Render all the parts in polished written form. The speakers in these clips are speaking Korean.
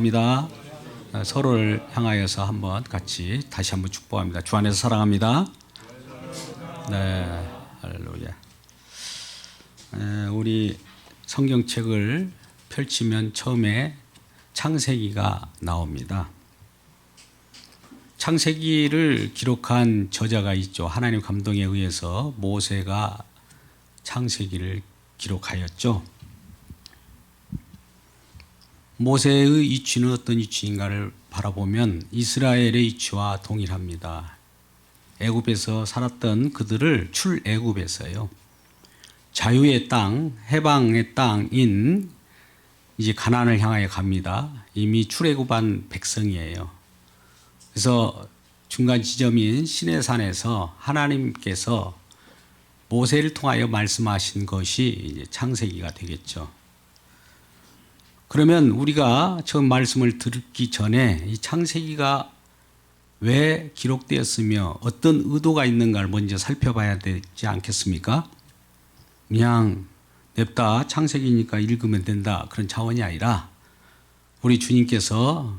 입니다. 서로를 향하여서 한번 같이 다시 한번 축복합니다. 주 안에서 사랑합니다. 네, 할렐루야. 우리 성경책을 펼치면 처음에 창세기가 나옵니다. 창세기를 기록한 저자가 있죠. 하나님 감동에 의해서 모세가 창세기를 기록하였죠. 모세의 이치는 어떤 이치인가를 바라보면 이스라엘의 이치와 동일합니다. 애굽에서 살았던 그들을 출애굽에서요. 자유의 땅, 해방의 땅인 이제 가나안을 향하여 갑니다. 이미 출애굽한 백성이에요. 그래서 중간 지점인 시내산에서 하나님께서 모세를 통하여 말씀하신 것이 이제 창세기가 되겠죠. 그러면 우리가 처음 말씀을 듣기 전에 이 창세기가 왜 기록되었으며 어떤 의도가 있는가를 먼저 살펴봐야 되지 않겠습니까? 그냥 냅다 창세기니까 읽으면 된다 그런 차원이 아니라 우리 주님께서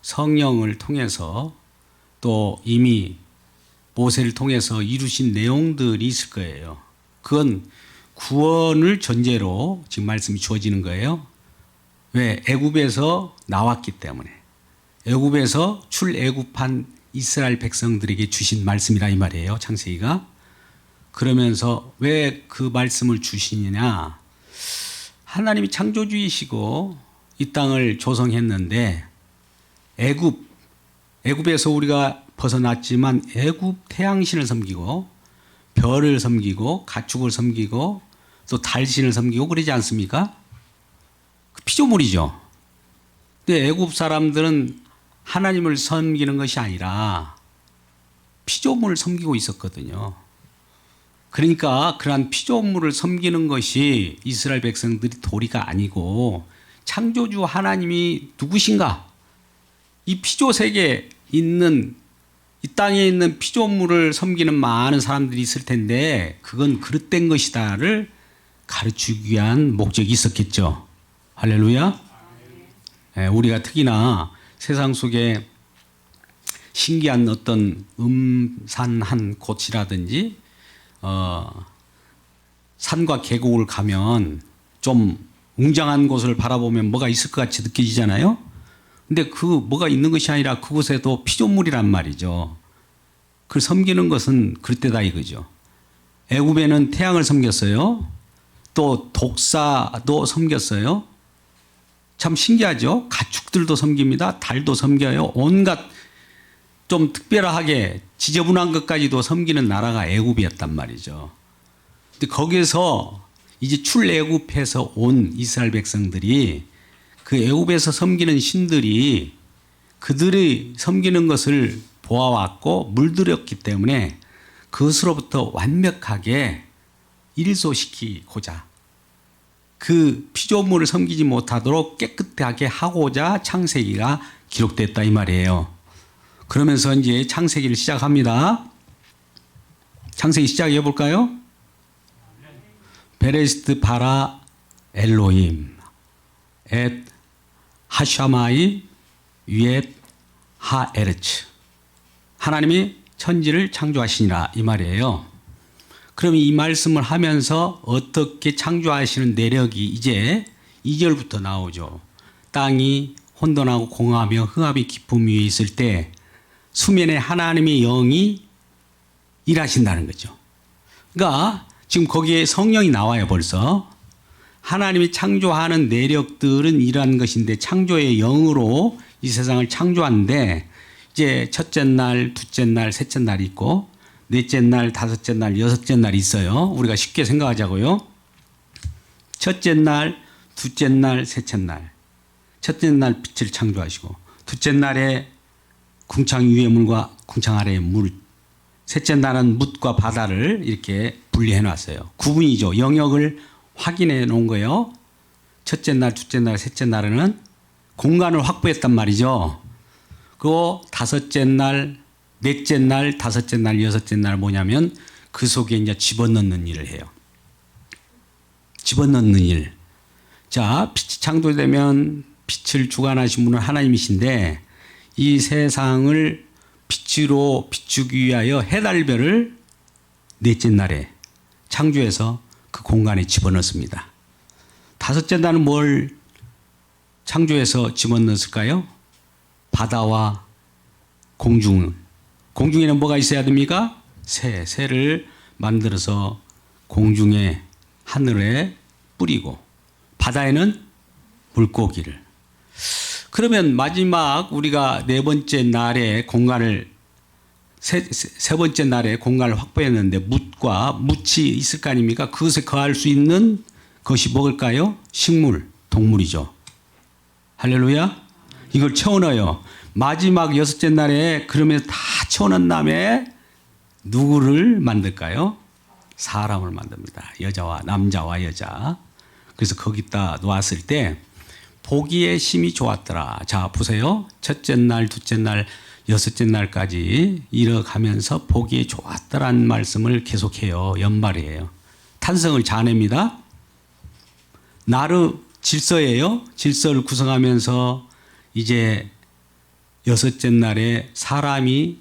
성령을 통해서 또 이미 모세를 통해서 이루신 내용들이 있을 거예요. 그건 구원을 전제로 지금 말씀이 주어지는 거예요. 왜? 애굽에서 나왔기 때문에. 애굽에서 출애굽한 이스라엘 백성들에게 주신 말씀이라 이 말이에요. 창세기가. 그러면서 왜 그 말씀을 주시느냐? 하나님이 창조주이시고 이 땅을 조성했는데 애굽에서 우리가 벗어났지만 애굽 태양신을 섬기고 별을 섬기고 가축을 섬기고 또 달신을 섬기고 그러지 않습니까? 피조물이죠. 근데 애굽 사람들은 하나님을 섬기는 것이 아니라 피조물을 섬기고 있었거든요. 그러니까 그러한 피조물을 섬기는 것이 이스라엘 백성들이 도리가 아니고 창조주 하나님이 누구신가? 이 피조 세계에 있는 이 땅에 있는 피조물을 섬기는 많은 사람들이 있을 텐데 그건 그릇된 것이다를 가르치기 위한 목적이 있었겠죠. 할렐루야. 우리가 특히나 세상 속에 신기한 어떤 음산한 곳이라든지 산과 계곡을 가면 좀 웅장한 곳을 바라보면 뭐가 있을 것 같이 느껴지잖아요. 근데 그 뭐가 있는 것이 아니라 그곳에도 피조물이란 말이죠. 그걸 섬기는 것은 그릇되다 이거죠. 애굽에는 태양을 섬겼어요. 또 독사도 섬겼어요. 참 신기하죠. 가축들도 섬깁니다. 달도 섬겨요. 온갖 좀 특별하게 지저분한 것까지도 섬기는 나라가 애굽이었단 말이죠. 근데 거기서 이제 출애굽해서 온 이스라엘 백성들이 그 애굽에서 섬기는 신들이 그들이 섬기는 것을 보아왔고 물들였기 때문에 그것으로부터 완벽하게 일소시키고자 그 피조물을 섬기지 못하도록 깨끗하게 하고자 창세기가 기록됐다 이 말이에요. 그러면서 이제 창세기를 시작합니다. 창세기 시작해 볼까요? 베레시트 바라 엘로임 엣 하샤마이 위엣 하에르츠 하나님이 천지를 창조하시니라 이 말이에요. 그럼 이 말씀을 하면서 어떻게 창조하시는 내력이 이제 2절부터 나오죠. 땅이 혼돈하고 공허하며 흑암이 깊음 위에 있을 때 수면에 하나님의 영이 일하신다는 거죠. 그러니까 지금 거기에 성령이 나와요 벌써. 하나님이 창조하는 내력들은 이러한 것인데 창조의 영으로 이 세상을 창조하는데 이제 첫째 날, 둘째 날, 셋째 날이 있고 넷째 날, 다섯째 날, 여섯째 날이 있어요. 우리가 쉽게 생각하자고요. 첫째 날, 둘째 날, 셋째 날. 첫째 날 빛을 창조하시고 둘째 날에 궁창 위의 물과 궁창 아래의 물. 셋째 날은 뭇과 바다를 이렇게 분리해 놨어요. 구분이죠. 영역을 확인해 놓은 거예요. 첫째 날, 둘째 날, 셋째 날에는 공간을 확보했단 말이죠. 그리고 다섯째 날, 넷째 날, 다섯째 날, 여섯째 날 뭐냐면 그 속에 이제 집어넣는 일을 해요. 집어넣는 일. 자, 빛이 창조되면 빛을 주관하신 분은 하나님이신데 이 세상을 빛으로 비추기 위하여 해달별을 넷째 날에 창조해서 그 공간에 집어넣습니다. 다섯째 날은 뭘 창조해서 집어넣었을까요? 바다와 공중. 공중에는 뭐가 있어야 됩니까? 새를 만들어서 공중에 하늘에 뿌리고 바다에는 물고기를. 그러면 마지막 우리가 네 번째 날에 공간을 세 번째 날에 공간을 확보했는데 묻이 있을 거 아닙니까? 그것에 거할 수 있는 것이 먹을까요? 식물, 동물이죠. 할렐루야. 이걸 채워넣어요. 마지막 여섯째 날에 그러면 다 채워넣은 다음에 누구를 만들까요? 사람을 만듭니다. 남자와 여자. 그래서 거기다 놓았을 때 보기에 심히 좋았더라. 자, 보세요. 첫째 날, 둘째 날, 여섯째 날까지 이뤄가면서 보기에 좋았더란 말씀을 계속해요. 연말이에요. 탄성을 자냅니다. 나르 질서예요. 질서를 구성하면서 이제 여섯째 날에 사람이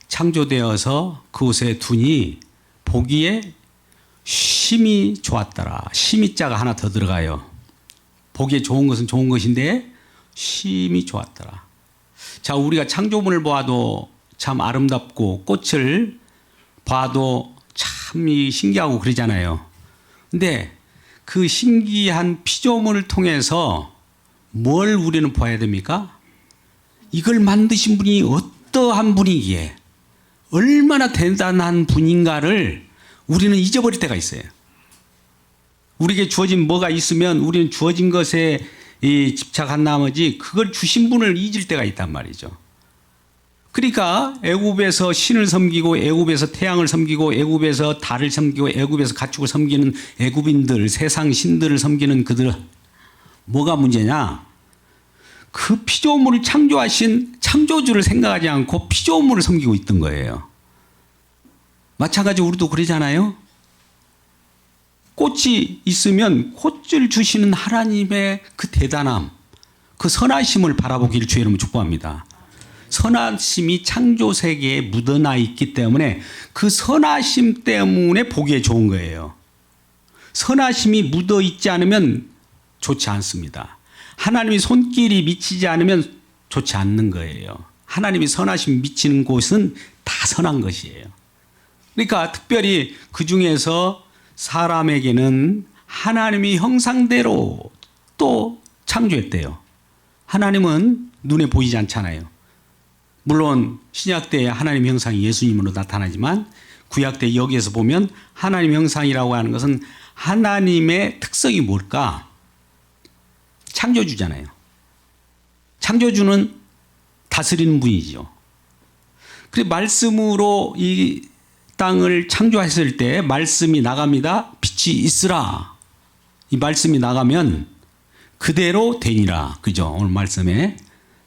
창조되어서 그곳에 두니 보기에 심히 좋았더라. 심히자가 하나 더 들어가요. 보기에 좋은 것은 좋은 것인데 심히 좋았더라. 자, 우리가 창조물을 보아도 참 아름답고 꽃을 봐도 참 신기하고 그러잖아요. 근데 그 신기한 피조물을 통해서 뭘 우리는 봐야 됩니까? 이걸 만드신 분이 어떠한 분이기에 얼마나 대단한 분인가를 우리는 잊어버릴 때가 있어요. 우리에게 주어진 뭐가 있으면 우리는 주어진 것에 집착한 나머지 그걸 주신 분을 잊을 때가 있단 말이죠. 그러니까 애굽에서 신을 섬기고 애굽에서 태양을 섬기고 애굽에서 달을 섬기고 애굽에서 가축을 섬기는 애굽인들, 세상 신들을 섬기는 그들 뭐가 문제냐? 그 피조물을 창조하신 창조주를 생각하지 않고 피조물을 섬기고 있던 거예요. 마찬가지로 우리도 그러잖아요. 꽃이 있으면 꽃을 주시는 하나님의 그 대단함, 그 선하심을 바라보기를 주의 이름으로 축복합니다. 선하심이 창조 세계에 묻어나 있기 때문에 그 선하심 때문에 보기에 좋은 거예요. 선하심이 묻어 있지 않으면 좋지 않습니다. 하나님의 손길이 미치지 않으면 좋지 않는 거예요. 하나님이 선하심 미치는 곳은 다 선한 것이에요. 그러니까 특별히 그 중에서 사람에게는 하나님이 형상대로 또 창조했대요. 하나님은 눈에 보이지 않잖아요. 물론 신약 때에 하나님 형상이 예수님으로 나타나지만 구약 때 여기에서 보면 하나님 형상이라고 하는 것은 하나님의 특성이 뭘까? 창조주잖아요. 창조주는 다스리는 분이죠. 그래서 말씀으로 이 땅을 창조했을 때 말씀이 나갑니다. 빛이 있으라. 이 말씀이 나가면 그대로 되니라. 그죠? 오늘 말씀에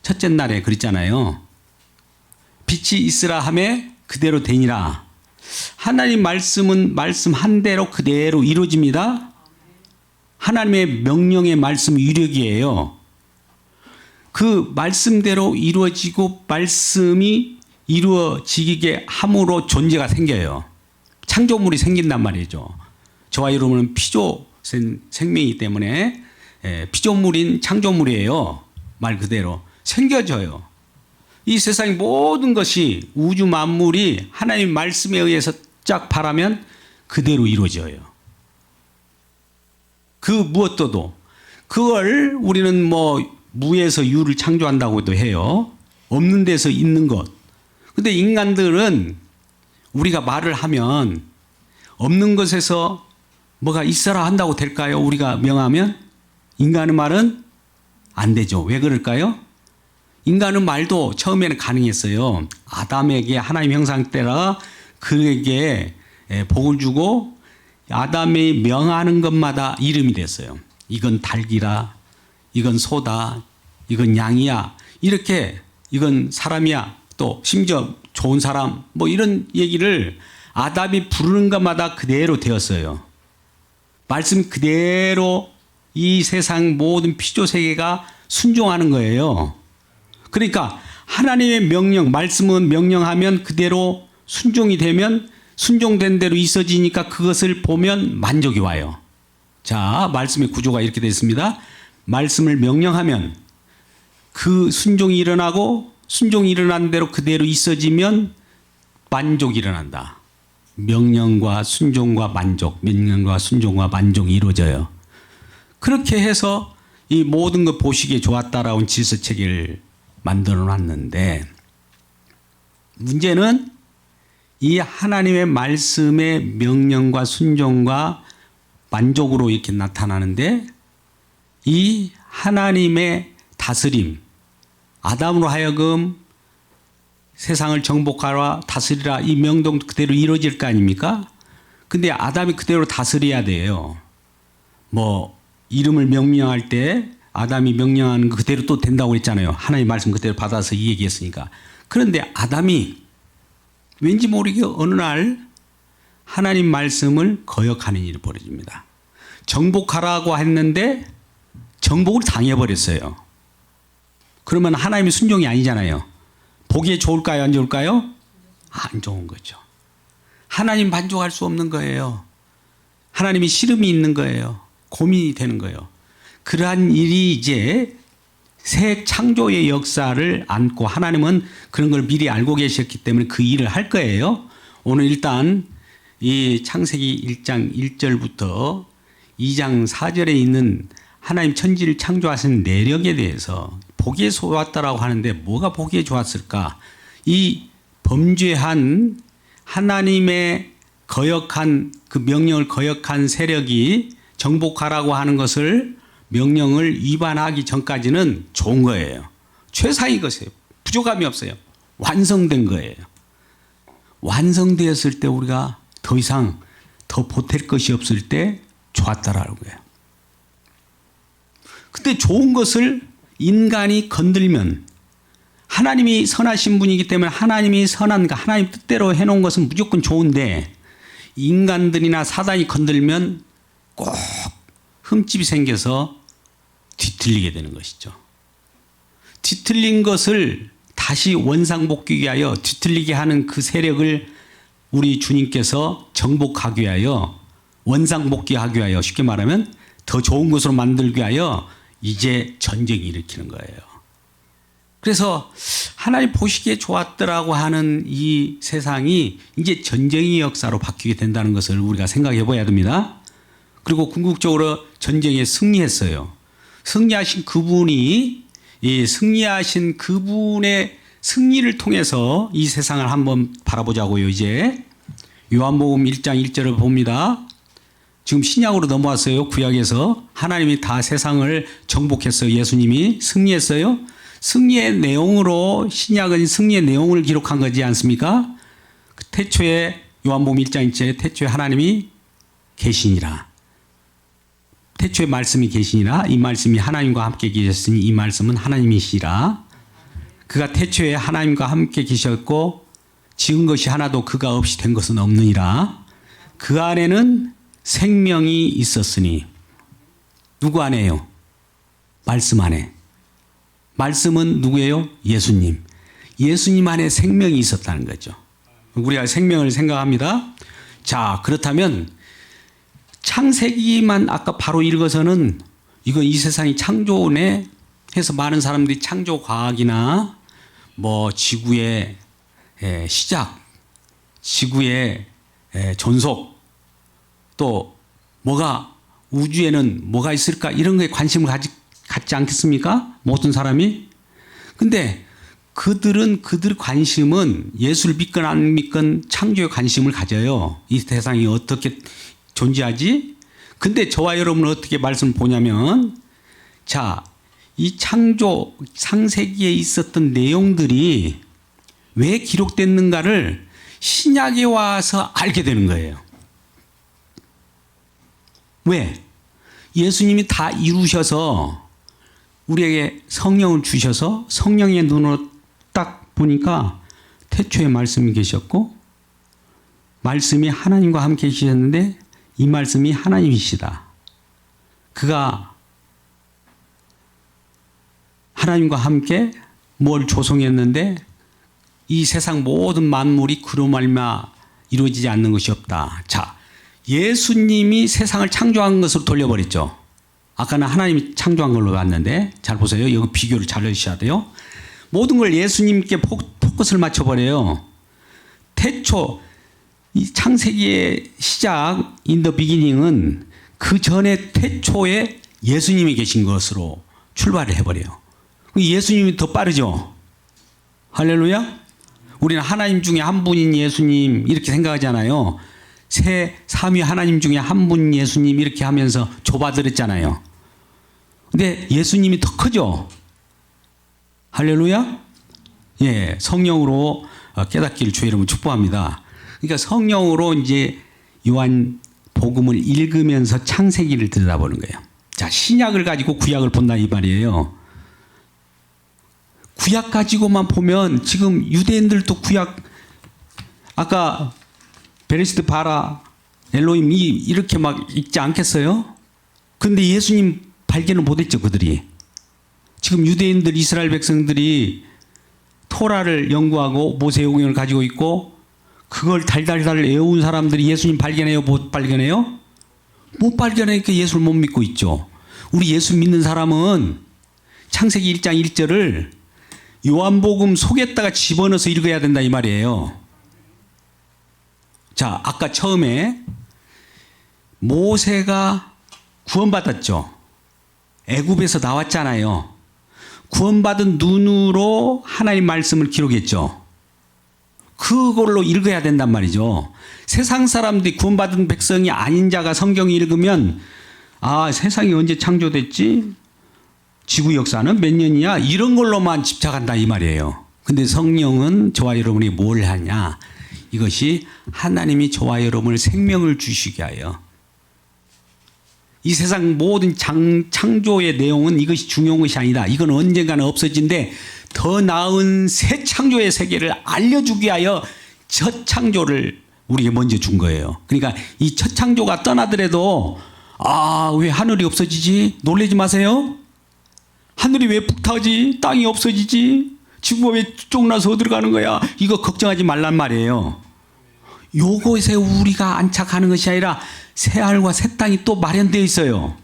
첫째 날에 그랬잖아요. 빛이 있으라 하매 그대로 되니라. 하나님 말씀은 말씀한 대로 그대로 이루어집니다. 하나님의 명령의 말씀 유력이에요. 그 말씀대로 이루어지고 말씀이 이루어지게 함으로 존재가 생겨요. 창조물이 생긴단 말이죠. 저와 여러분은 피조 생명이기 때문에 피조물인 창조물이에요. 말 그대로 생겨져요. 이 세상의 모든 것이 우주 만물이 하나님 말씀에 의해서 쫙 바라면 그대로 이루어져요. 그 무엇도도 그걸 우리는 뭐 무에서 유를 창조한다고도 해요. 없는 데서 있는 것. 근데 인간들은 우리가 말을 하면 없는 것에서 뭐가 있어라 한다고 될까요? 우리가 명하면? 인간의 말은 안 되죠. 왜 그럴까요? 인간의 말도 처음에는 가능했어요. 아담에게 하나님 형상 때라 그에게 복을 주고 아담이 명하는 것마다 이름이 됐어요. 이건 닭이라, 이건 소다, 이건 양이야. 이렇게 이건 사람이야. 또 심지어 좋은 사람 뭐 이런 얘기를 아담이 부르는 것마다 그대로 되었어요. 말씀 그대로 이 세상 모든 피조 세계가 순종하는 거예요. 그러니까 하나님의 명령, 말씀은 명령하면 그대로 순종이 되면 순종된 대로 있어지니까 그것을 보면 만족이 와요. 자, 말씀의 구조가 이렇게 되어 있습니다. 말씀을 명령하면 그 순종이 일어나고 순종이 일어난 대로 그대로 있어지면 만족이 일어난다. 명령과 순종과 만족, 명령과 순종과 만족이 이루어져요. 그렇게 해서 이 모든 것 보시기에 좋았다라는 질서체계를 만들어 놨는데 문제는 이 하나님의 말씀의 명령과 순종과 만족으로 이렇게 나타나는데 이 하나님의 다스림, 아담으로 하여금 세상을 정복하라 다스리라 이 명령도 그대로 이루어질 거 아닙니까? 근데 아담이 그대로 다스려야 돼요. 뭐 이름을 명명할 때 아담이 명령하는 거 그대로 또 된다고 했잖아요. 하나님의 말씀 그대로 받아서 이 얘기했으니까. 그런데 아담이 왠지 모르게 어느 날 하나님 말씀을 거역하는 일이 벌어집니다. 정복하라고 했는데 정복을 당해버렸어요. 그러면 하나님의 순종이 아니잖아요. 보기에 좋을까요? 안 좋을까요? 안 좋은 거죠. 하나님 만족할 수 없는 거예요. 하나님이 싫음이 있는 거예요. 고민이 되는 거예요. 그러한 일이 이제 새 창조의 역사를 안고 하나님은 그런 걸 미리 알고 계셨기 때문에 그 일을 할 거예요. 오늘 일단 이 창세기 1장 1절부터 2장 4절에 있는 하나님 천지를 창조하신 내력에 대해서 보기에 좋았다라고 하는데 뭐가 보기에 좋았을까? 이 범죄한 하나님의 거역한 그 명령을 거역한 세력이 정복하라고 하는 것을 명령을 위반하기 전까지는 좋은 거예요. 최상의 것이에요. 부족함이 없어요. 완성된 거예요. 완성되었을 때 우리가 더 이상 더 보탤 것이 없을 때 좋았다라는 거예요. 근데 좋은 것을 인간이 건들면 하나님이 선하신 분이기 때문에 하나님이 선한 거 하나님 뜻대로 해놓은 것은 무조건 좋은데 인간들이나 사단이 건들면 꼭 흠집이 생겨서 뒤틀리게 되는 것이죠. 뒤틀린 것을 다시 원상복귀 위하여 뒤틀리게 하는 그 세력을 우리 주님께서 정복하기 위하여 원상복귀하기 위하여 쉽게 말하면 더 좋은 것으로 만들기 위하여 이제 전쟁이 일으키는 거예요. 그래서 하나님 보시기에 좋았더라고 하는 이 세상이 이제 전쟁의 역사로 바뀌게 된다는 것을 우리가 생각해 봐야 됩니다. 그리고 궁극적으로 전쟁에 승리했어요. 승리하신 그분이 이 승리하신 그분의 승리를 통해서 이 세상을 한번 바라보자고요. 이제 요한복음 1장 1절을 봅니다. 지금 신약으로 넘어왔어요. 구약에서 하나님이 다 세상을 정복했어요. 예수님이 승리했어요. 승리의 내용으로 신약은 승리의 내용을 기록한 거지 않습니까? 태초에 요한복음 1장 1절에 태초에 하나님이 계시니라. 태초에 말씀이 계시니라. 이 말씀이 하나님과 함께 계셨으니 이 말씀은 하나님이시라. 그가 태초에 하나님과 함께 계셨고 지은 것이 하나도 그가 없이 된 것은 없느니라. 그 안에는 생명이 있었으니 누구 안에요? 말씀 안에. 말씀은 누구예요? 예수님. 예수님 안에 생명이 있었다는 거죠. 우리가 생명을 생각합니다. 자, 그렇다면 창세기만 아까 바로 읽어서는 이건 이 세상이 창조네 해서 많은 사람들이 창조과학이나 뭐 지구의 시작, 지구의 존속 또 뭐가 우주에는 뭐가 있을까 이런 거에 관심을 갖지 않겠습니까? 모든 사람이. 근데 그들의 관심은 예수를 믿건 안 믿건 창조에 관심을 가져요. 이 세상이 어떻게 존재하지? 근데 저와 여러분은 어떻게 말씀을 보냐면 자, 이 창조 창세기에 있었던 내용들이 왜 기록됐는가를 신약에 와서 알게 되는 거예요. 왜? 예수님이 다 이루셔서 우리에게 성령을 주셔서 성령의 눈으로 딱 보니까 태초에 말씀이 계셨고 말씀이 하나님과 함께 계셨는데 이 말씀이 하나님이시다. 그가 하나님과 함께 뭘 조성했는데 이 세상 모든 만물이 그로 말미암아 이루어지지 않는 것이 없다. 자, 예수님이 세상을 창조한 것으로 돌려버렸죠. 아까는 하나님이 창조한 걸로 봤는데 잘 보세요. 여기 비교를 잘 해주셔야 돼요. 모든 걸 예수님께 포커스를 맞춰버려요. 태초 이 창세기의 시작 in the beginning은 그 전에 태초에 예수님이 계신 것으로 출발을 해버려요. 예수님이 더 빠르죠. 할렐루야. 우리는 하나님 중에 한 분인 예수님 이렇게 생각하잖아요. 삼위 하나님 중에 한 분 예수님 이렇게 하면서 좁아들었잖아요. 근데 예수님이 더 크죠. 할렐루야. 예, 성령으로 깨닫기를 주의 이름으로 축복합니다. 그러니까 성령으로 이제 요한 복음을 읽으면서 창세기를 들여다보는 거예요. 자, 신약을 가지고 구약을 본다 이 말이에요. 구약 가지고만 보면 지금 유대인들도 구약 아까 베레시드 바라 엘로힘 이렇게 막 읽지 않겠어요? 근데 예수님 발견을 못했죠 그들이. 지금 유대인들 이스라엘 백성들이 토라를 연구하고 모세오경을 가지고 있고 그걸 달달달 외운 사람들이 예수님 발견해요? 못 발견해요? 못 발견하니까 예수를 못 믿고 있죠. 우리 예수 믿는 사람은 창세기 1장 1절을 요한복음 속에다가 집어넣어서 읽어야 된다 이 말이에요. 자, 아까 처음에 모세가 구원받았죠. 애굽에서 나왔잖아요. 구원받은 눈으로 하나님 말씀을 기록했죠. 그걸로 읽어야 된단 말이죠. 세상 사람들이 구원받은 백성이 아닌 자가 성경을 읽으면 아, 세상이 언제 창조됐지? 지구 역사는 몇 년이야? 이런 걸로만 집착한다 이 말이에요. 근데 성령은 저와 여러분이 뭘 하냐? 이것이 하나님이 저와 여러분을 생명을 주시게 하여 이 세상 모든 창조의 내용은 이것이 중요한 것이 아니다. 이건 언젠가는 없어진데 더 나은 새 창조의 세계를 알려주기 위하여 첫 창조를 우리에게 먼저 준 거예요. 그러니까 이 첫 창조가 떠나더라도 아, 왜 하늘이 없어지지? 놀라지 마세요. 하늘이 왜 북타지? 땅이 없어지지? 지구가 왜 쫑나서 어디로 가는 거야? 이거 걱정하지 말란 말이에요. 요것에 우리가 안착하는 것이 아니라 새 하늘과 새 땅이 또 마련되어 있어요.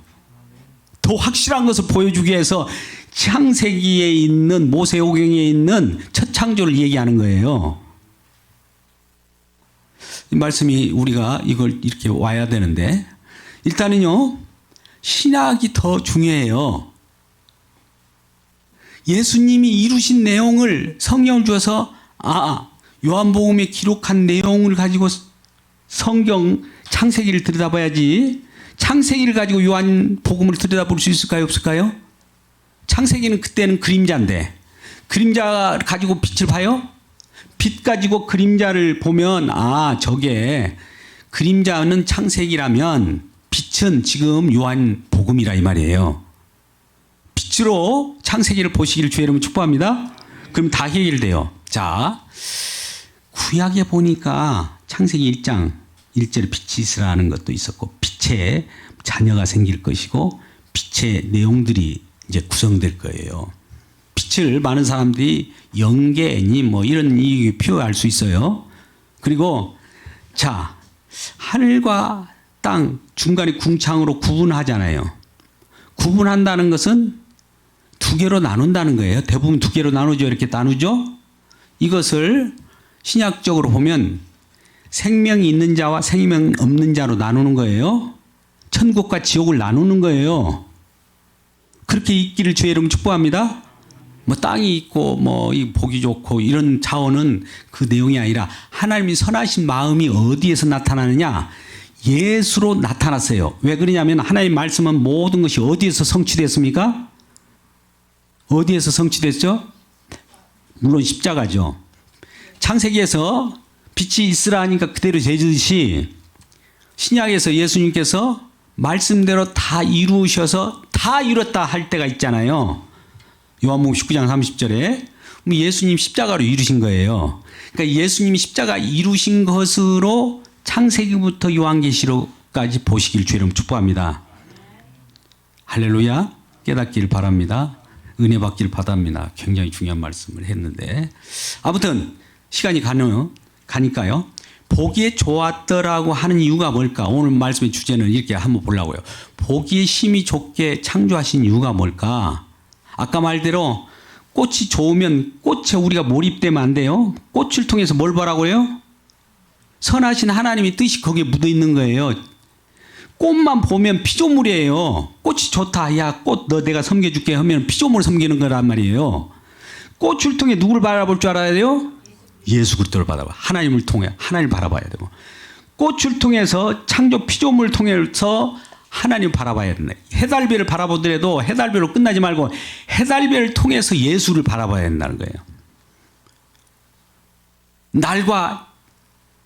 더 확실한 것을 보여주기 위해서 창세기에 있는 모세오경에 있는 첫 창조를 얘기하는 거예요. 이 말씀이 우리가 이걸 이렇게 와야 되는데 일단은요. 신약이 더 중요해요. 예수님이 이루신 내용을 성령을 주어서 요한복음에 기록한 내용을 가지고 성경 창세기를 들여다봐야지 창세기를 가지고 요한복음을 들여다볼 수 있을까요? 없을까요? 창세기는 그때는 그림자인데 그림자 가지고 빛을 봐요? 빛 가지고 그림자를 보면 저게 그림자는 창세기라면 빛은 지금 요한복음이라 이 말이에요. 빛으로 창세기를 보시기를 주의 이름으로 축복합니다. 그럼 다 해결돼요. 자, 구약에 보니까 창세기 1장 1절에 빛이 있으라는 것도 있었고 빛의 자녀가 생길 것이고 빛의 내용들이 이제 구성될 거예요. 빛을 많은 사람들이 영계니 뭐 이런 이 표현할 수 있어요. 그리고 자, 하늘과 땅 중간에 궁창으로 구분하잖아요. 구분한다는 것은 두 개로 나눈다는 거예요. 대부분 두 개로 나누죠. 이렇게 나누죠. 이것을 신약적으로 보면 생명이 있는 자와 생명 없는 자로 나누는 거예요. 천국과 지옥을 나누는 거예요. 그렇게 있기를 주의 이름 축복합니다. 뭐 땅이 있고 뭐 이 보기 좋고 이런 차원은 그 내용이 아니라 하나님이 선하신 마음이 어디에서 나타나느냐? 예수로 나타났어요. 왜 그러냐면 하나님 말씀은 모든 것이 어디에서 성취됐습니까? 어디에서 성취됐죠? 물론 십자가죠. 창세기에서 빛이 있으라 하니까 그대로 되듯이 신약에서 예수님께서 말씀대로 다 이루셔서 다 이뤘다 할 때가 있잖아요. 요한복음 19장 30절에 예수님 십자가로 이루신 거예요. 그러니까 예수님이 십자가 이루신 것으로 창세기부터 요한계시록까지 보시길 주의 이름으로 축복합니다. 할렐루야. 깨닫기를 바랍니다. 은혜 받기를 바랍니다. 굉장히 중요한 말씀을 했는데 아무튼 시간이 가니까요. 보기에 좋았더라고 하는 이유가 뭘까? 오늘 말씀의 주제는 이렇게 한번 보려고요. 보기에 심히 좋게 창조하신 이유가 뭘까? 아까 말대로 꽃이 좋으면 꽃에 우리가 몰입되면 안 돼요. 꽃을 통해서 뭘 보라고요? 선하신 하나님의 뜻이 거기에 묻어 있는 거예요. 꽃만 보면 피조물이에요. 꽃이 좋다. 야, 꽃 너 내가 섬겨줄게 하면 피조물 섬기는 거란 말이에요. 꽃을 통해 누구를 바라볼 줄 알아야 돼요? 예수 그리스도를 바라봐. 하나님을 통해 하나님을 바라봐야 되고 꽃을 통해서 창조 피조물을 통해서 하나님을 바라봐야 된다. 해달별을 바라보더라도 해달별로 끝나지 말고 해달별을 통해서 예수를 바라봐야 된다는 거예요. 날과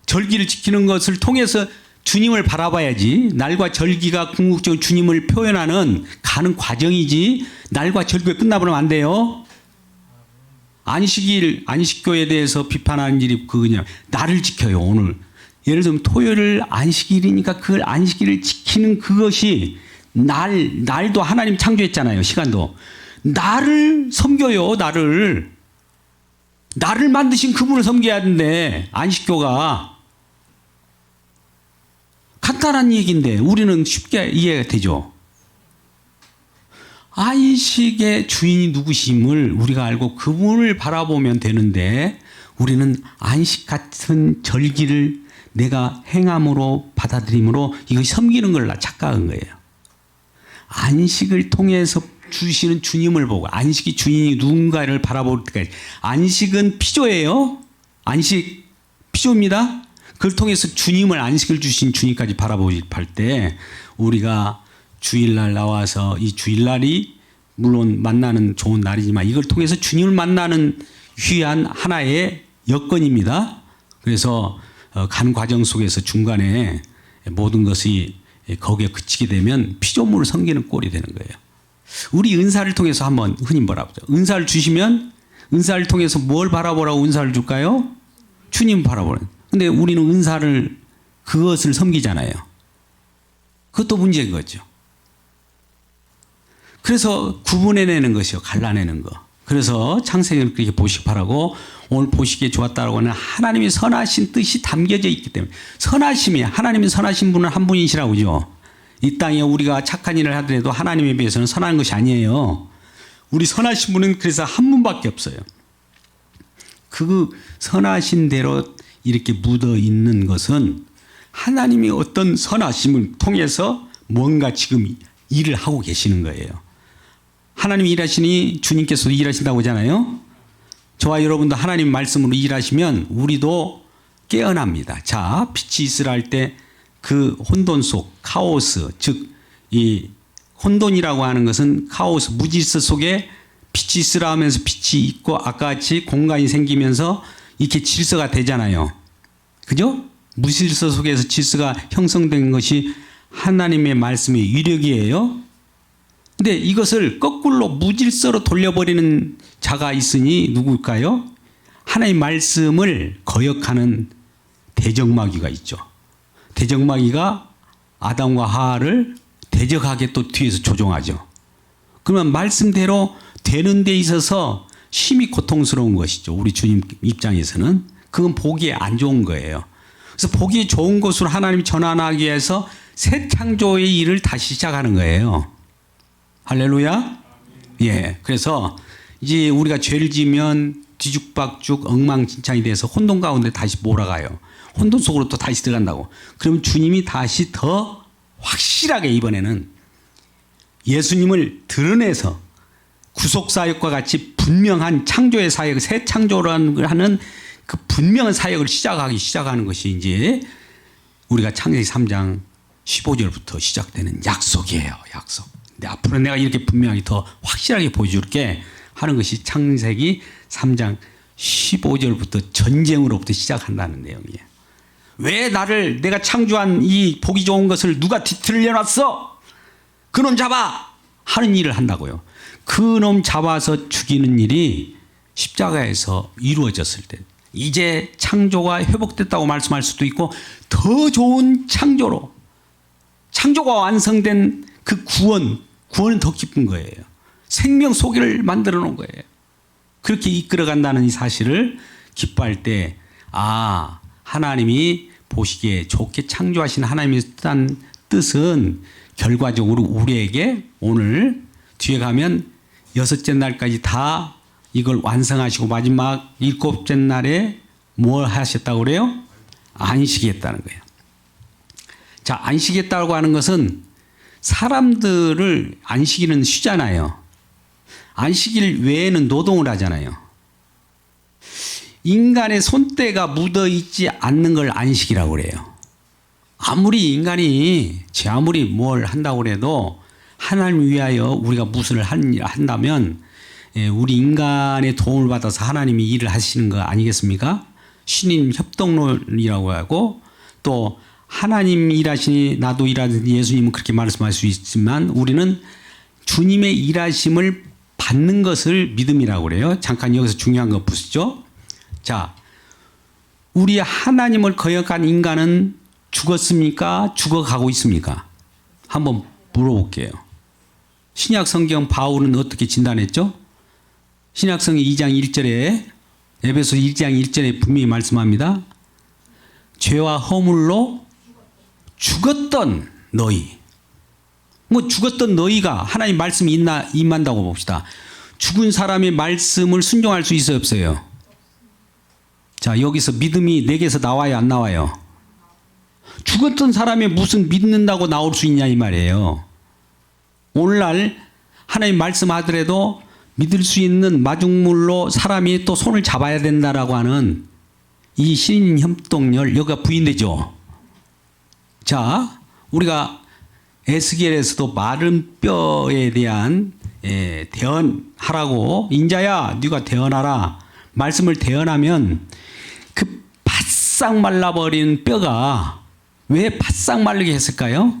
절기를 지키는 것을 통해서 주님을 바라봐야지. 날과 절기가 궁극적으로 주님을 표현하는 가는 과정이지 날과 절기가 끝나버리면 안 돼요. 안식교에 대해서 비판하는 일이 그거냐. 날을 지켜요. 오늘 예를 들면 토요일 안식일이니까 그 안식일을 지키는 그것이 날도 하나님 창조했잖아요. 시간도. 날을 섬겨요. 날을 만드신 그분을 섬겨야 하는데 안식교가 간단한 얘기인데 우리는 쉽게 이해가 되죠. 안식의 주인이 누구심을 우리가 알고 그분을 바라보면 되는데 우리는 안식 같은 절기를 내가 행함으로 받아들임으로 이것이 섬기는 걸 착각한 거예요. 안식을 통해서 주시는 주님을 보고 안식이 주인이 누군가를 바라볼 때까지 안식은 피조예요. 안식 피조입니다. 그걸 통해서 주님을 안식을 주신 주님까지 바라보실 때 우리가 주일날 나와서 이 주일날이 물론 만나는 좋은 날이지만 이걸 통해서 주님을 만나는 귀한 하나의 여건입니다. 그래서 간 과정 속에서 중간에 모든 것이 거기에 그치게 되면 피조물을 섬기는 꼴이 되는 거예요. 우리 은사를 통해서 한번 흔히 바라보죠. 은사를 주시면 은사를 통해서 뭘 바라보라고 은사를 줄까요? 주님 바라보는. 근데 우리는 은사를 그것을 섬기잖아요. 그것도 문제인 거죠. 그래서 구분해내는 것이요. 갈라내는 거. 그래서 창세기를 그렇게 보시기 바라고 오늘 보시기에 좋았다라고 하는 하나님의 선하신 뜻이 담겨져 있기 때문에 선하심이 하나님이 선하신 분은 한 분이시라고죠. 이 땅에 우리가 착한 일을 하더라도 하나님에 비해서는 선한 것이 아니에요. 우리 선하신 분은 그래서 한 분밖에 없어요. 그 선하신 대로 이렇게 묻어 있는 것은 하나님이 어떤 선하심을 통해서 뭔가 지금 일을 하고 계시는 거예요. 하나님이 일하시니 주님께서도 일하신다고 하잖아요. 저와 여러분도 하나님 말씀으로 일하시면 우리도 깨어납니다. 자, 빛이 있으라 할 때 그 혼돈 속 카오스, 즉 이 혼돈이라고 하는 것은 카오스 무질서 속에 빛이 있으라 하면서 빛이 있고 아까 같이 공간이 생기면서 이렇게 질서가 되잖아요. 그죠? 무질서 속에서 질서가 형성된 것이 하나님의 말씀의 위력이에요. 근데 이것을 거꾸로 무질서로 돌려버리는 자가 있으니 누구일까요? 하나님의 말씀을 거역하는 대적마귀가 있죠. 대적마귀가 아담과 하와를 대적하게 또 뒤에서 조종하죠. 그러면 말씀대로 되는 데 있어서 심히 고통스러운 것이죠. 우리 주님 입장에서는. 그건 보기에 안 좋은 거예요. 그래서 보기에 좋은 것으로 하나님이 전환하기 위해서 새 창조의 일을 다시 시작하는 거예요. 할렐루야. 예. 그래서 이제 우리가 죄를 지면 뒤죽박죽 엉망진창이 돼서 혼돈 가운데 다시 몰아가요. 혼돈 속으로 또 다시 들어간다고. 그러면 주님이 다시 더 확실하게 이번에는 예수님을 드러내서 구속사역과 같이 분명한 창조의 사역, 새 창조라는 걸 하는 그 분명한 사역을 시작하는 것이 이제 우리가 창세기 3장 15절부터 시작되는 약속이에요. 약속. 근데 앞으로 내가 이렇게 분명하게 더 확실하게 보여줄게 하는 것이 창세기 3장 15절부터 전쟁으로부터 시작한다는 내용이에요. 왜 나를 내가 창조한 이 보기 좋은 것을 누가 뒤틀려 놨어? 그놈 잡아! 하는 일을 한다고요. 그놈 잡아서 죽이는 일이 십자가에서 이루어졌을 때 이제 창조가 회복됐다고 말씀할 수도 있고 더 좋은 창조가 완성된 그 구원은 더 기쁜 거예요. 생명 소개를 만들어 놓은 거예요. 그렇게 이끌어 간다는 이 사실을 기뻐할 때, 아, 하나님이 보시기에 좋게 창조하신 하나님의 뜻은 결과적으로 우리에게 오늘 뒤에 가면 6째 날까지 다 이걸 완성하시고 마지막 7째 날에 뭘 하셨다고 그래요? 안식했다는 거예요. 자, 안식했다고 하는 것은 사람들을 안식일은 쉬잖아요. 안식일 외에는 노동을 하잖아요. 인간의 손때가 묻어 있지 않는 걸 안식이라고 그래요. 아무리 인간이 아무리 뭘 한다고 해도 하나님을 위하여 우리가 무엇을 한다면 우리 인간의 도움을 받아서 하나님이 일을 하시는 거 아니겠습니까? 신인 협동론이라고 하고 또 하나님 일하시니 나도 일하니 예수님은 그렇게 말씀할 수 있지만 우리는 주님의 일하심을 받는 것을 믿음이라고 그래요. 잠깐 여기서 중요한 거 보시죠. 자, 우리 하나님을 거역한 인간은 죽었습니까? 죽어가고 있습니까? 한번 물어볼게요. 신약 성경 바울은 어떻게 진단했죠? 신약 성경 2장 1절에 에베소 1장 1절에 분명히 말씀합니다. 죄와 허물로 죽었던 너희. 뭐 죽었던 너희가 하나님 말씀이 임한다고 봅시다. 죽은 사람의 말씀을 순종할 수 있어요, 없어요? 자, 여기서 믿음이 내게서 나와요, 안 나와요? 죽었던 사람이 무슨 믿는다고 나올 수 있냐 이 말이에요. 오늘날 하나님 말씀하더라도 믿을 수 있는 마중물로 사람이 또 손을 잡아야 된다라고 하는 이 신인 협동열 여기가 부인되죠. 자, 우리가 에스겔에서도 마른 뼈에 대한 대언하라고 인자야 네가 대언하라 말씀을 대언하면 그 바싹 말라버린 뼈가 왜 바싹 마르게 했을까요?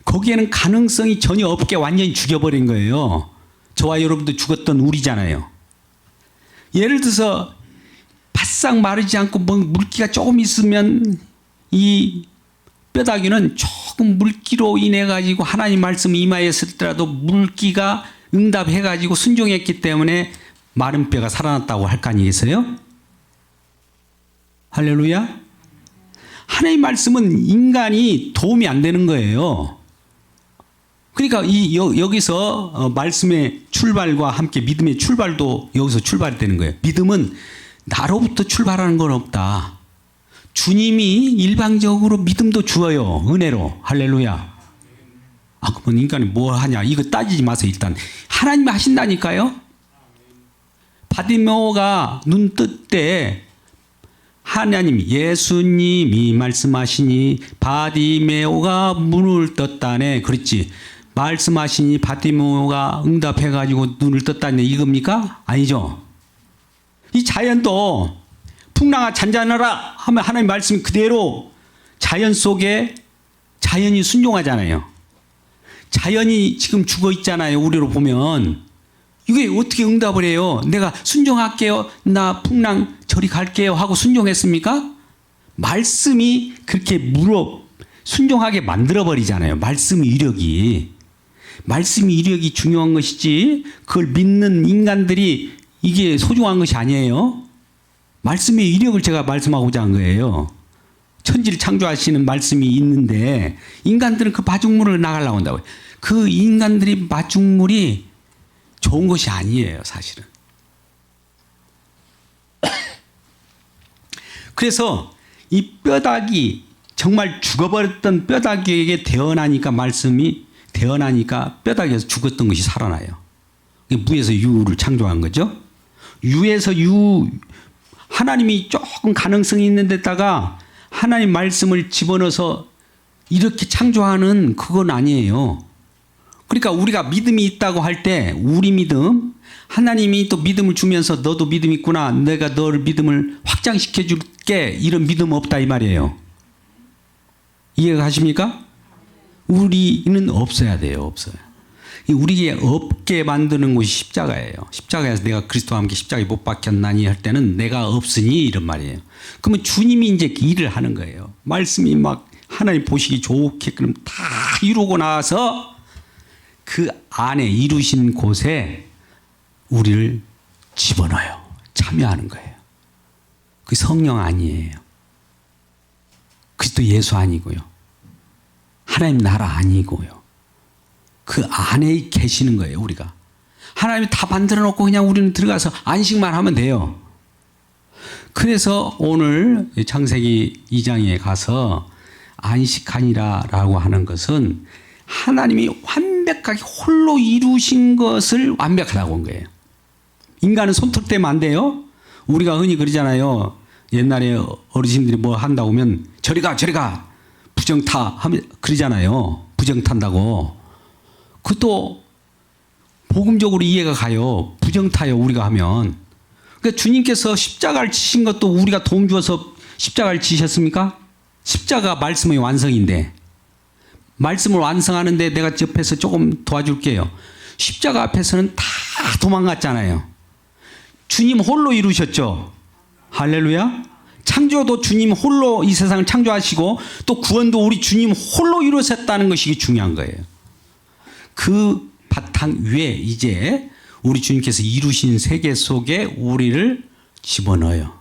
거기에는 가능성이 전혀 없게 완전히 죽여버린 거예요. 저와 여러분도 죽었던 우리잖아요. 예를 들어서 바싹 마르지 않고 뭐 물기가 조금 있으면 이 뼈다귀는 조금 물기로 인해 가지고 하나님 말씀이 임하였을지라도 물기가 응답해 가지고 순종했기 때문에 마른 뼈가 살아났다고 할 거 아니겠어요? 할렐루야. 하나님 말씀은 인간이 도움이 안 되는 거예요. 그러니까 여기서 말씀의 출발과 함께 믿음의 출발도 여기서 출발이 되는 거예요. 믿음은 나로부터 출발하는 건 없다. 주님이 일방적으로 믿음도 주어요. 은혜로. 할렐루야. 아, 그러면 인간이 뭐 하냐. 이거 따지지 마세요. 일단 하나님이 하신다니까요. 바디메오가 눈 뜰 때 하나님 예수님이 말씀하시니 바디메오가 문을 떴다네. 그렇지. 말씀하시니 바디메오가 응답해가지고 눈을 떴다네. 이겁니까? 아니죠. 이 자연도 풍랑아 잔잔하라 하면 하나님 말씀이 그대로 자연 속에 자연이 순종하잖아요. 자연이 지금 죽어 있잖아요. 우리로 보면 이게 어떻게 응답을 해요? 내가 순종할게요. 나 풍랑 저리 갈게요 하고 순종했습니까? 말씀이 그렇게 순종하게 만들어버리잖아요. 말씀의 이력이 중요한 것이지 그걸 믿는 인간들이 이게 소중한 것이 아니에요. 말씀의 이력을 제가 말씀하고자 한 거예요. 천지를 창조하시는 말씀이 있는데 인간들은 그 마중물을 나가려고 한다고요. 그 인간들이 마중물이 좋은 것이 아니에요, 사실은. 그래서 이 뼈다귀, 정말 죽어버렸던 뼈다귀에게 말씀이 대언하니까 뼈다귀에서 죽었던 것이 살아나요. 무에서 유를 창조한 거죠. 유에서 하나님이 조금 가능성이 있는 데다가 하나님 말씀을 집어넣어서 이렇게 창조하는 그건 아니에요. 그러니까 우리가 믿음이 있다고 할 때 우리 믿음, 하나님이 또 믿음을 주면서 너도 믿음 있구나. 내가 너를 믿음을 확장시켜 줄게. 이런 믿음 없다 이 말이에요. 이해가 가십니까? 우리는 없어야 돼요. 없어요. 우리에게 없게 만드는 것이 십자가예요. 십자가에서 내가 그리스도와 함께 십자가에 못 박혔나니 할 때는 내가 없으니 이런 말이에요. 그러면 주님이 이제 일을 하는 거예요. 말씀이 막 하나님 보시기 좋게 그럼 다 이루고 나서 그 안에 이루신 곳에 우리를 집어넣어요. 참여하는 거예요. 그 성령 아니에요. 그리스도 예수 아니고요. 하나님 나라 아니고요. 그 안에 계시는 거예요, 우리가. 하나님이 다 만들어 놓고 그냥 우리는 들어가서 안식만 하면 돼요. 그래서 오늘 창세기 2장에 가서 안식하니라라고 하는 것은 하나님이 완벽하게 홀로 이루신 것을 완벽하다고 한 거예요. 인간은 손톱 떼면 안 돼요. 우리가 흔히 그러잖아요. 옛날에 어르신들이 뭐 한다고 하면 저리 가 부정타 하면 그러잖아요. 부정탄다고. 그것도 복음적으로 이해가 가요. 부정타요, 우리가 하면. 그러니까 주님께서 십자가를 지신 것도 우리가 도움 주어서 십자가를 지셨습니까? 십자가 말씀의 완성인데, 말씀을 완성하는데 내가 옆에서 조금 도와줄게요. 십자가 앞에서는 다 도망갔잖아요. 주님 홀로 이루셨죠. 할렐루야. 창조도 주님 홀로 이 세상을 창조하시고 또 구원도 우리 주님 홀로 이루셨다는 것이 중요한 거예요. 그 바탕 위에 이제 우리 주님께서 이루신 세계 속에 우리를 집어넣어요.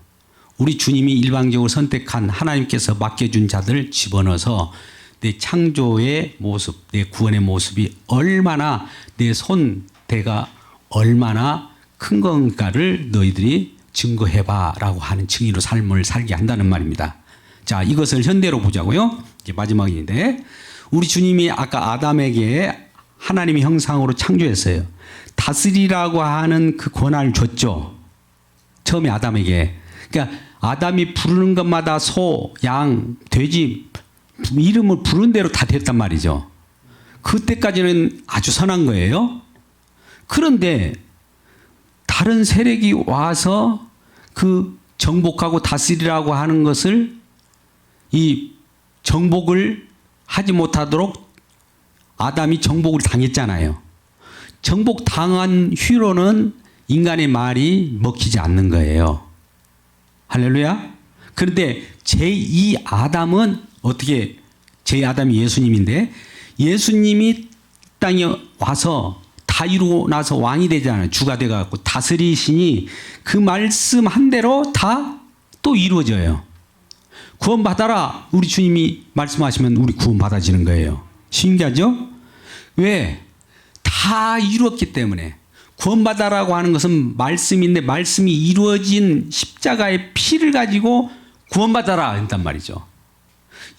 우리 주님이 일방적으로 선택한 하나님께서 맡겨준 자들을 집어넣어서 내 창조의 모습, 내 구원의 모습이 얼마나 내 손대가 얼마나 큰 건가를 너희들이 증거해봐라고 하는 증인으로 삶을 살게 한다는 말입니다. 자, 이것을 현대로 보자고요. 이제 마지막인데 우리 주님이 아까 아담에게 하나님의 형상으로 창조했어요. 다스리라고 하는 그 권한을 줬죠. 처음에 아담에게. 그러니까 아담이 부르는 것마다 소, 양, 돼지 이름을 부르는 대로 다 됐단 말이죠. 그때까지는 아주 선한 거예요. 그런데 다른 세력이 와서 그 정복하고 다스리라고 하는 것을 이 정복을 하지 못하도록 아담이 정복을 당했잖아요. 정복 당한 후로는 인간의 말이 먹히지 않는 거예요. 할렐루야. 그런데 제2 아담은 어떻게, 제2아담이 예수님인데 예수님이 땅에 와서 다 이루고 나서 왕이 되잖아요. 주가 돼갖고 다스리시니 그 말씀 한 대로 다 또 이루어져요. 구원받아라. 우리 주님이 말씀하시면 우리 구원받아지는 거예요. 신기하죠? 왜? 다 이루었기 때문에. 구원받아라고 하는 것은 말씀인데 말씀이 이루어진 십자가의 피를 가지고 구원받아라 한단 말이죠.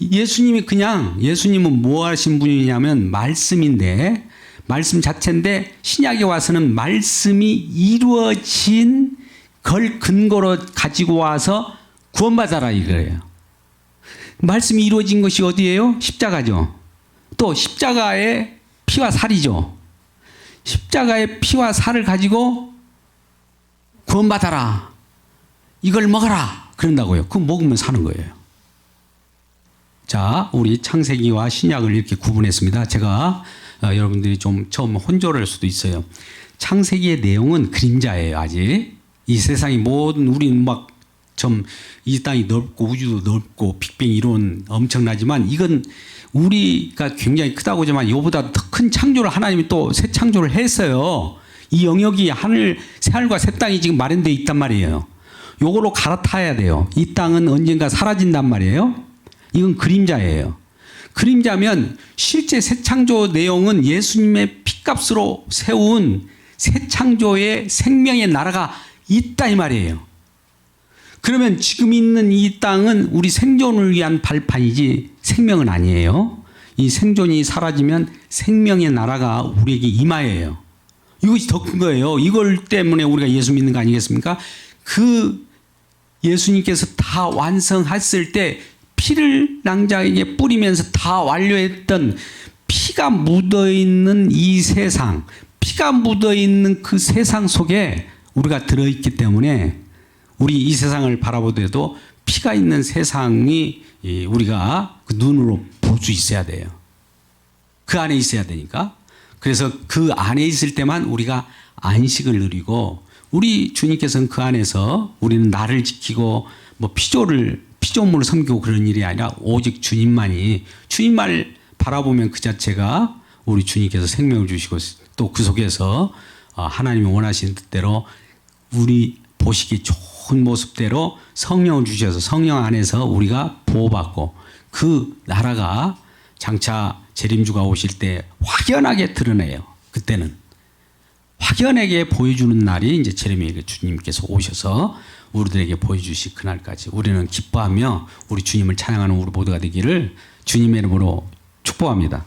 예수님은 뭐 하신 분이냐면 말씀인데, 말씀 자체인데 신약에 와서는 말씀이 이루어진 걸 근거로 가지고 와서 구원받아라 이거예요. 말씀이 이루어진 것이 어디예요? 십자가죠. 또 십자가의 피와 살이죠. 십자가의 피와 살을 가지고 구원받아라. 이걸 먹어라. 그런다고요. 그거 먹으면 사는 거예요. 자, 우리 창세기와 신약을 이렇게 구분했습니다. 제가 여러분들이 좀 처음 혼조를 할 수도 있어요. 창세기의 내용은 그림자예요. 아직 이 세상이 모든, 우리는 막 좀 이 땅이 넓고 우주도 넓고 빅뱅 이론 엄청나지만 이건 우리가 굉장히 크다고 하지만 이보다 더 큰 창조를 하나님이 또 새 창조를 했어요. 이 영역이 새하늘과 새 땅이 지금 마련되어 있단 말이에요. 요걸로 갈아타야 돼요. 이 땅은 언젠가 사라진단 말이에요. 이건 그림자예요. 그림자면 실제 새 창조 내용은 예수님의 피값으로 세운 새 창조의 생명의 나라가 있다 이 말이에요. 그러면 지금 있는 이 땅은 우리 생존을 위한 발판이지 생명은 아니에요. 이 생존이 사라지면 생명의 나라가 우리에게 임하여요. 이것이 더 큰 거예요. 이걸 때문에 우리가 예수 믿는 거 아니겠습니까? 그 예수님께서 다 완성했을 때 피를 낭자에게 뿌리면서 다 완료했던 피가 묻어있는 이 세상, 피가 묻어있는 그 세상 속에 우리가 들어있기 때문에 우리 이 세상을 바라보더라도 피가 있는 세상이 우리가 그 눈으로 볼 수 있어야 돼요. 그 안에 있어야 되니까. 그래서 그 안에 있을 때만 우리가 안식을 누리고 우리 주님께서는 그 안에서 우리는 나를 지키고 뭐 피조물을 섬기고 그런 일이 아니라 오직 주님만이, 주님만 바라보면 그 자체가 우리 주님께서 생명을 주시고 또 그 속에서 하나님이 원하시는 뜻대로 우리 보시기 좋은 모습대로 성령을 주셔서 성령 안에서 우리가 보호받고 그 나라가 장차 재림주가 오실 때 확연하게 드러내요. 그때는 확연하게 보여주는 날이 이제 재림의 주님께서 오셔서 우리들에게 보여주실 그날까지 우리는 기뻐하며 우리 주님을 찬양하는 우리 모두가 되기를 주님의 이름으로 축복합니다.